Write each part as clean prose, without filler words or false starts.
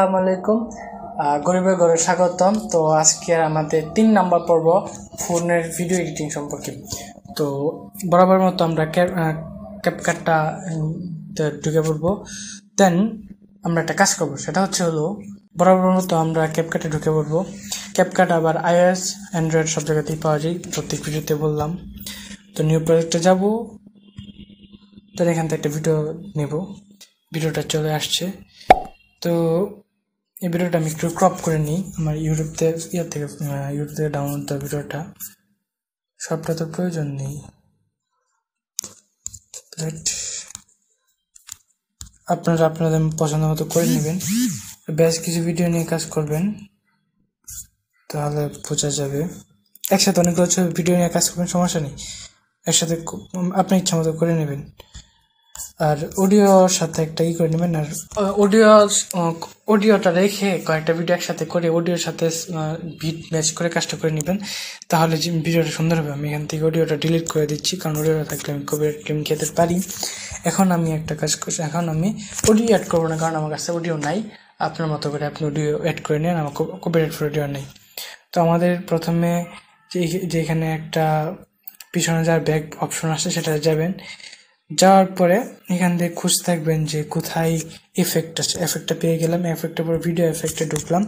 আসসালামু আলাইকুম গরিবের ঘরে স্বাগতম। তো আজকে আমাদের 3 নাম্বার পর্ব ফোনের ভিডিও এডিটিং সম্পর্কে। তো বরাবর মতো আমরা ক্যাপকাটটা ঢুকে পড়বো। দেন আমরা একটা কাজ করবো, সেটা হলো বরাবর মতো আমরা ক্যাপকাটে ঢুকে পড়বো। ক্যাপকাট আবার iOS অ্যান্ড্রয়েড সব জায়গাতেই পাওয়া যায়, প্রত্যেক ভিডিওতে বললাম। তো নিউ প্রজেক্টে যাব, তাহলে এখান থেকে একটা ভিডিও নেব। ভিডিওটা চলে আসছে। তো এই ভিডিওটা আমি একটু ক্রপ করে নিই আমার ইউটিউব থেকে ডাউনলোড দেওয়া ভিডিওটা। সবটা তো প্রয়োজন নেই। আপনারা আপনাদের পছন্দ মতো করে নেবেন। বেশ কিছু ভিডিও নিয়ে কাজ করবেন, তাহলে বোঝা যাবে। একসাথে অনেকগুলো ভিডিও নিয়ে কাজ করবেন, সমস্যা নেই। একসাথে আপনার ইচ্ছা মতো করে নেবেন। আর অডিওর সাথে একটা করে নেবেন। আর অডিওটা রেখে কয়েকটা ভিডিও একসাথে করে অডিওর সাথে বিট ম্যাচ করে কাজটা করে নেবেন, তাহলে যে ভিডিওটা সুন্দর হবে। আমি এখান থেকে অডিওটা ডিলিট করে দিচ্ছি, কারণ অডিওটা থাকলে আমি কপিরাইট ক্লেম খেতে পারি। এখন আমি একটা কাজ করছি, এখন আমি অডিও অ্যাড করবো না, কারণ আমার কাছে অডিও নাই। আপনার মতো করে আপনি অডিও অ্যাড করে নেন, আমার কপিরাইট ফ্রি অডিও নেই। তো আমাদের প্রথমে যেখানে একটা পিছনে যার ব্যাক অপশন আসছে সেটা যাবেন। যাওয়ার পরে এখান থেকে খুঁজতে থাকবেন যে কোথায় এফেক্ট আছে। এফেক্টটা পেয়ে গেলাম, এফেক্টের পরে ভিডিও এফেক্টে ঢুকলাম।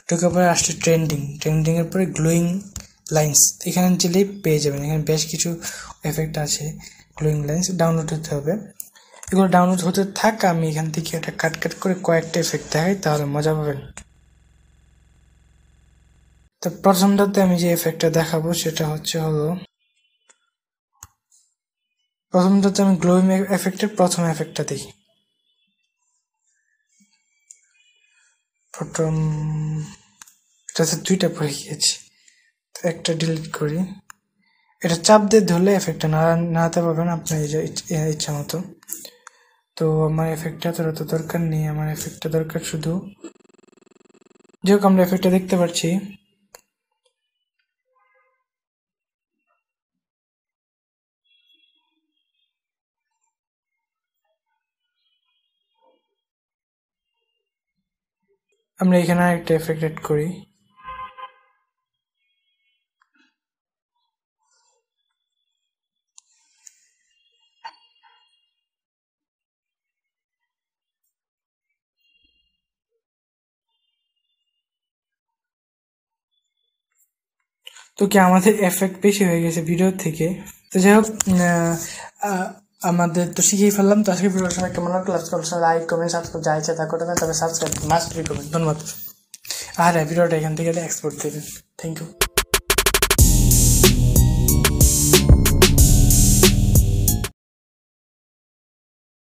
ঢুকার পরে আসছে ট্রেন্ডিংয়ের পরে গ্লোয়িং লাইন্স, এখানে গেলেই পেয়ে যাবেন। এখানে বেশ কিছু এফেক্ট আছে। গ্লোয়িং লাইন্স ডাউনলোড হতে হবে, এগুলো ডাউনলোড হতে থাক। আমি এখান থেকে একটা কাট করে কয়েকটা এফেক্ট দেখাই, তাহলে মজা পাবেন। তো প্রথমটাতে আমি যে এফেক্টটা দেখাবো সেটা প্রথমটাতে আমি গ্লোয়িং এফেক্টের প্রথম এফেক্টটা দিই। প্রথম এটাতে 2টা পড়ে গিয়েছে, তো একটা ডিলিট করি। এটা চাপ দিয়ে ধরলে এফেক্টটা নাড়াতে পারবেন আপনার ইচ্ছা মতো। তো আমার এফেক্টটা তো দরকার নেই, আমার এফেক্টটা দরকার শুধু, যেহেতু আমরা এফেক্টটা দেখতে পাচ্ছি। আমরা এখানে আরেকটা এফেক্ট এড করি। তো কি আমাদের এফেক্ট বেশি হয়ে গেছে ভিডিও থেকে। তো যাই হোক, আমাদের তো শিখেই ফেললাম। তো আজকে ভিডিওর সময় কেমন লাগলো, লাইক কমেন্ট সাবস্ক্রাইব যা ইচ্ছা তা করতে পারেন, তবে সাবস্ক্রাইব মাস্ট বি করবেন। ধন্যবাদ। আর ভিডিওটা এখান থেকে এক্সপোর্ট দেবেন। Thank you.